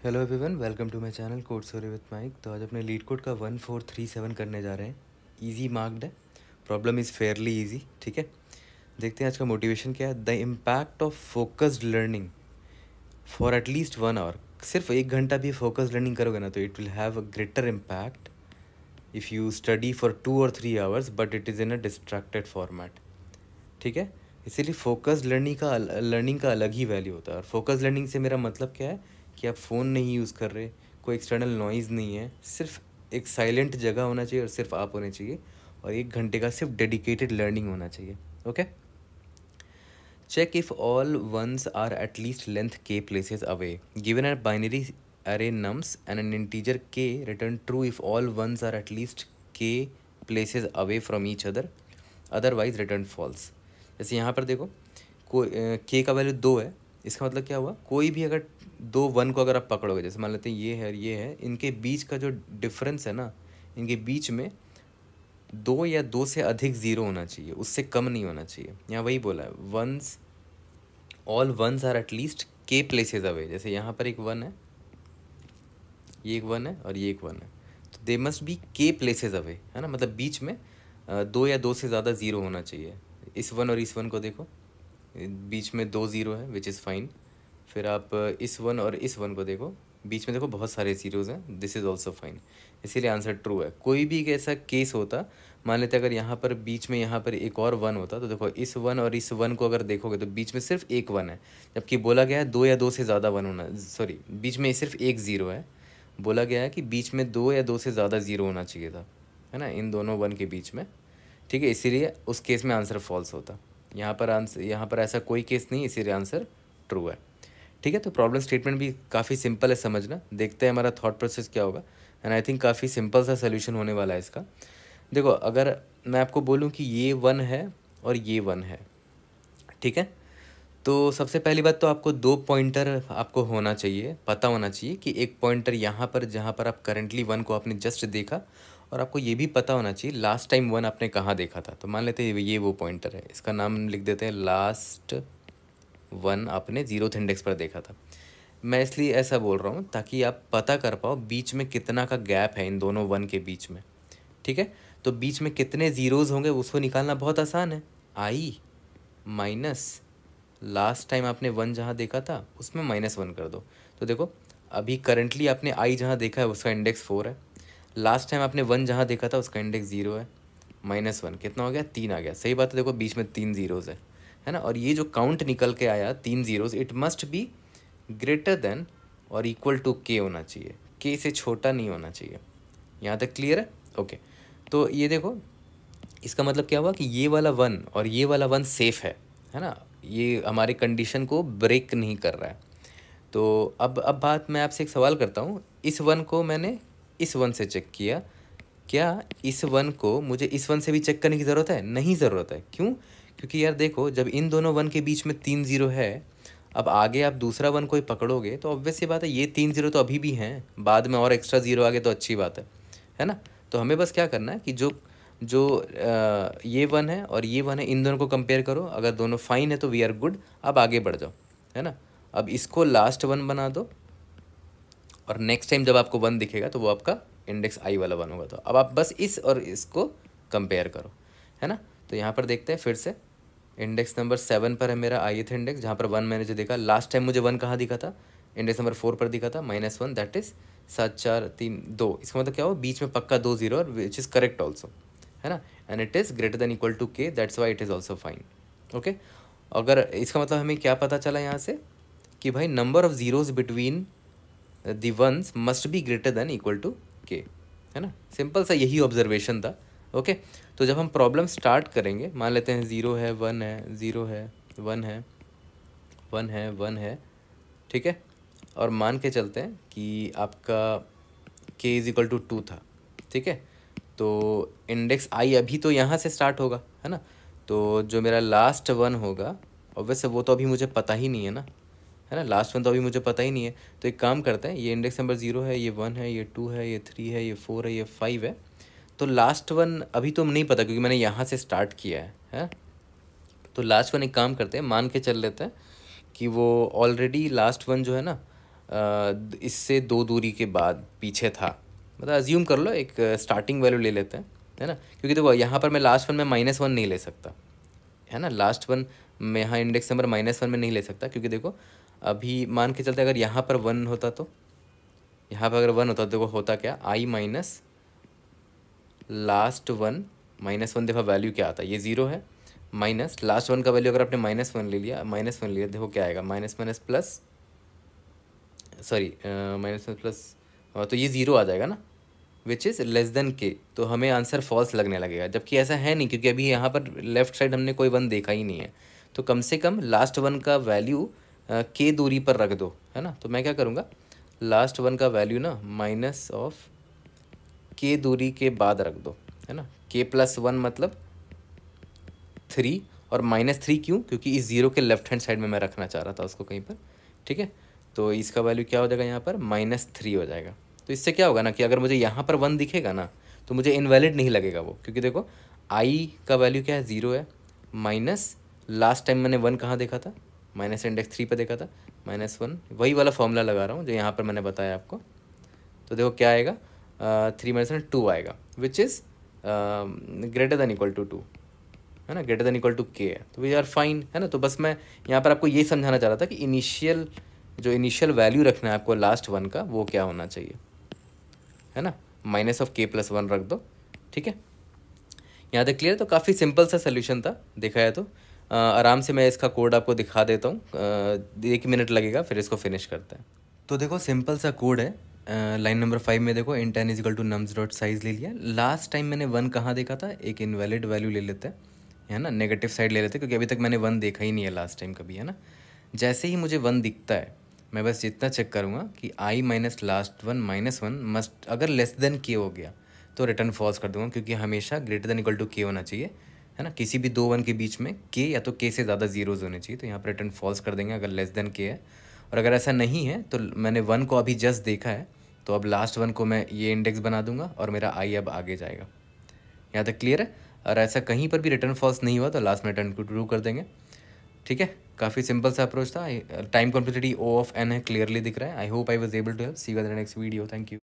Hello everyone, welcome to my channel code story with Mike. तो आज अपने leet code का 1437 करने जा रहे हैं। इजी मार्क्ड है, प्रॉब्लम इज़ फेयरली इजी। ठीक है, देखते हैं आज का मोटिवेशन क्या है। The impact of focused learning for at least 1 hour. सिर्फ 1 घंटा भी फोकस्ड लर्निंग करोगे ना तो it will have a greater impact if you study for 2 or 3 hours but it is in a distracted format. ठीक है, इसीलिए फोकस्ड लर्निंग का अलग ही वैल्यू होता है। और फोकस लर्निंग से मेरा मतलब क्या है कि आप फ़ोन नहीं यूज़ कर रहे, कोई एक्सटर्नल नॉइज़ नहीं है, सिर्फ एक साइलेंट जगह होना चाहिए और सिर्फ आप होने चाहिए, और 1 घंटे का सिर्फ डेडिकेटेड लर्निंग होना चाहिए। Okay, check if all ones are at least length k places away given a binary array nums and an integer k, return true if all ones are at least k places away from each other, otherwise return false। जैसे यहाँ पर देखो, कोई k का value 2 है, इसका मतलब क्या हुआ, कोई भी अगर 2 1 को अगर आप पकड़ोगे, जैसे मान लेते हैं ये है और ये है, इनके बीच का जो डिफरेंस है ना, इनके बीच में 2 या 2 से अधिक ज़ीरो होना चाहिए, उससे कम नहीं होना चाहिए। यहाँ वही बोला है, ones all ones are at least k places away. जैसे यहाँ पर एक 1 है, ये एक 1 है और ये एक 1 है, तो दे मस्ट बी के प्लेसेस अवे, है ना। मतलब बीच में 2 या 2 से ज़्यादा ज़ीरो होना चाहिए। इस 1 और इस 1 को देखो, बीच में 2 ज़ीरो है विच इज़ फाइन। फिर आप इस 1 और इस 1 को देखो, बीच में देखो बहुत सारे ज़ीरोज़ हैं, दिस इज़ ऑल्सो फाइन, इसीलिए आंसर ट्रू है। कोई भी एक ऐसा केस होता, मान लेते अगर यहाँ पर बीच में यहाँ पर एक और 1 होता, तो देखो इस 1 और इस 1 को अगर देखोगे तो बीच में सिर्फ एक 1 है, जबकि बोला गया है 2 या 2 से ज़्यादा 1 होना, सॉरी बीच में सिर्फ एक ज़ीरो है। बोला गया है कि बीच में 2 या 2 से ज़्यादा ज़ीरो होना चाहिए था, है ना, इन दोनों 1 के बीच में। ठीक है, इसीलिए उस केस में आंसर फॉल्स होता। यहाँ पर ऐसा कोई केस नहीं, इसीलिए आंसर ट्रू है। ठीक है, तो प्रॉब्लम स्टेटमेंट भी काफ़ी सिंपल है समझना। देखते हैं हमारा थॉट प्रोसेस क्या होगा, एंड आई थिंक काफ़ी सिंपल सा सोल्यूशन होने वाला है इसका। देखो, अगर मैं आपको बोलूँ कि ये 1 है और ये 1 है, ठीक है, तो सबसे पहली बात तो आपको 2 पॉइंटर आपको होना चाहिए, पता होना चाहिए कि एक पॉइंटर यहाँ पर जहाँ पर आप करेंटली 1 को आपने जस्ट देखा, और आपको ये भी पता होना चाहिए लास्ट टाइम 1 आपने कहाँ देखा था। तो मान लेते हैं ये वो पॉइंटर है, इसका नाम लिख देते हैं लास्ट 1 आपने 0th इंडेक्स पर देखा था। मैं इसलिए ऐसा बोल रहा हूँ ताकि आप पता कर पाओ बीच में कितना का गैप है इन दोनों 1 के बीच में। ठीक है, तो बीच में कितने ज़ीरोज़ होंगे उसको निकालना बहुत आसान है। आई माइनस लास्ट टाइम आपने 1 जहाँ देखा था उसमें -1 कर दो। तो देखो, अभी करंटली आपने आई जहाँ देखा है उसका इंडेक्स 4 है, लास्ट टाइम आपने 1 जहाँ देखा था उसका इंडेक्स 0 है, -1 कितना हो गया, 3 आ गया। सही बात है, देखो बीच में 3 ज़ीरोज़ है ना। और ये जो काउंट निकल के आया 3 zeros, it must be greater then और इक्वल टू के होना चाहिए, के से छोटा नहीं होना चाहिए। यहाँ तक क्लियर है? ओके, तो ये देखो, इसका मतलब क्या हुआ कि ये वाला 1 और ये वाला 1 सेफ़ है ना, ये हमारे कंडीशन को ब्रेक नहीं कर रहा है। तो अब बात, मैं आपसे एक सवाल करता हूँ, इस 1 को मैंने इस 1 से चेक किया, क्या इस 1 को मुझे इस 1 से भी चेक करने की ज़रूरत है? नहीं ज़रूरत है। क्यों? क्योंकि यार देखो, जब इन दोनों 1 के बीच में 3 ज़ीरो है, अब आगे आप दूसरा 1 कोई पकड़ोगे तो ऑब्वियस सी बात है ये 3 ज़ीरो तो अभी भी हैं, बाद में और एक्स्ट्रा ज़ीरो आ गए तो अच्छी बात है ना। तो हमें बस क्या करना है कि जो जो ये 1 है और ये 1 है, इन दोनों को कंपेयर करो, अगर दोनों फाइन है तो वी आर गुड, अब आगे बढ़ जाओ, है ना। अब इसको लास्ट 1 बना दो, और नेक्स्ट टाइम जब आपको 1 दिखेगा तो वो आपका इंडेक्स आई वाला 1 होगा। तो अब आप बस इस और इसको कंपेयर करो, है ना। तो यहाँ पर देखते हैं फिर से, इंडेक्स नंबर 7 पर है मेरा ith इंडेक्स, जहाँ पर 1 मैंने जो देखा, लास्ट टाइम मुझे 1 कहाँ दिखा था, इंडेक्स नंबर 4 पर दिखा था, -1, दैट इज़ 7 4 3 2। इसका मतलब क्या हो, बीच में पक्का 2 ज़ीरो, और विच इज़ करेक्ट ऑल्सो, है ना, and it is greater than equal to k, that's why it is also fine. Okay, अगर इसका मतलब हमें क्या पता चला यहाँ से कि भाई number of zeros between the ones must be greater than equal to k, है ना। सिंपल सा यही ऑब्जर्वेशन था। ओके, तो जब हम प्रॉब्लम स्टार्ट करेंगे, मान लेते हैं 0 है 1 है 0 है 1 है 1 है 1 है, ठीक है, और मान के चलते हैं कि आपका k इज़ इक्वल टू 2 था, ठीक है, तो इंडेक्स आई अभी तो यहाँ से स्टार्ट होगा, है ना। तो जो मेरा लास्ट 1 होगा, ऑब्वियसली वो तो अभी मुझे पता ही नहीं है ना, है ना, लास्ट 1 तो अभी मुझे पता ही नहीं है। तो एक काम करते हैं, ये इंडेक्स नंबर 0 है, ये 1 है, ये 2 है, ये 3 है, ये 4 है, ये 5 है, तो लास्ट 1 अभी तो नहीं पता क्योंकि मैंने यहाँ से स्टार्ट किया है। तो लास्ट 1 एक काम करते हैं, मान के चल लेते हैं कि वो ऑलरेडी लास्ट 1 जो है ना, इससे 2 दूरी के बाद पीछे था, मतलब अज्यूम कर लो एक स्टार्टिंग वैल्यू ले लेते हैं, है ना, क्योंकि देखो यहाँ पर मैं लास्ट वन में -1 नहीं ले सकता, है ना, लास्ट वन में यहाँ इंडेक्स नंबर -1 में नहीं ले सकता, क्योंकि देखो अभी मान के चलते अगर यहाँ पर 1 होता तो यहाँ पर अगर 1 होता तो देखो होता क्या, i माइनस लास्ट वन, -1 देखो वैल्यू क्या आता है, ये 0 है, माइनस लास्ट वन का वैल्यू अगर आपने -1 ले लिया, -1 लिया, देखो क्या आएगा, minus minus plus, sorry minus plus, तो ये 0 आ जाएगा ना, विच इज़ लेस देन के, तो हमें आंसर फॉल्स लगने लगेगा, जबकि ऐसा है नहीं, क्योंकि अभी यहाँ पर लेफ्ट साइड हमने कोई 1 देखा ही नहीं है, तो कम से कम लास्ट वन का वैल्यू के दूरी पर रख दो, है ना, तो मैं क्या करूँगा, लास्ट वन का वैल्यू ना माइनस ऑफ के दूरी के बाद रख दो, है ना, k+1 मतलब 3, और -3 क्यों, क्योंकि इस 0 के लेफ्ट हैंड साइड में मैं रखना चाह रहा था उसको कहीं पर, ठीक है, तो इसका वैल्यू क्या हो जाएगा यहाँ पर, -3 हो जाएगा। तो इससे क्या होगा ना कि अगर मुझे यहाँ पर 1 दिखेगा ना तो मुझे इनवैलिड नहीं लगेगा वो, क्योंकि देखो i का वैल्यू क्या है, 0 है, माइनस लास्ट टाइम मैंने 1 कहाँ देखा था, माइनस इंडेक्स 3 पर देखा था, -1, वही वाला फॉर्मूला लगा रहा हूँ जो यहाँ पर मैंने बताया आपको, तो देखो क्या आएगा, 3 - 2 आएगा, which is greater than equal to 2, है ना, greater than equal to k है, तो वी आर फाइन, है ना। तो बस मैं यहाँ पर आपको ये समझाना चाह रहा था कि इनिशियल वैल्यू रखना है आपको लास्ट वन का, वो क्या होना चाहिए, है ना, -k+1 रख दो, ठीक है, यहाँ तक क्लियर। तो काफ़ी सिंपल सा सोल्यूशन था देखा है तो। आराम से मैं इसका कोड आपको दिखा देता हूँ, 1 मिनट लगेगा, फिर इसको फिनिश करते हैं। तो देखो सिंपल सा कोड है, लाइन नंबर 5 में देखो int n = nums dot size ले लिया, लास्ट टाइम मैंने 1 कहाँ देखा था, एक इनवैलिड वैल्यू ले लेते हैं, है ना, नेगेटिव साइड ले लेते हैं, क्योंकि अभी तक मैंने 1 देखा ही नहीं है लास्ट टाइम कभी, है ना। जैसे ही मुझे 1 दिखता है मैं बस इतना चेक करूँगा कि i minus last one -1 must, अगर लेस देन के हो गया तो रिटर्न फॉल्स कर दूंगा, क्योंकि हमेशा ग्रेटर देन इक्वल टू के होना चाहिए, है ना, किसी भी 2 1 के बीच में के या तो के से ज़्यादा जीरोज़ होने चाहिए, तो यहाँ पर रिटर्न फॉल्स कर देंगे अगर लेस देन के है। और अगर ऐसा नहीं है तो मैंने 1 को अभी जस्ट देखा है, तो अब लास्ट 1 को मैं ये इंडेक्स बना दूंगा और मेरा i अब आगे जाएगा। यहाँ तक क्लियर है। और ऐसा कहीं पर भी रिटर्न फॉल्स नहीं हुआ तो लास्ट में रिटर्न को ट्रू कर देंगे, ठीक है। काफ़ी सिंपल सा अप्रोच था। Time complexity O of n है, क्लियरली दिख रहा है। I hope I was able to help. See you in the next video. Thank you.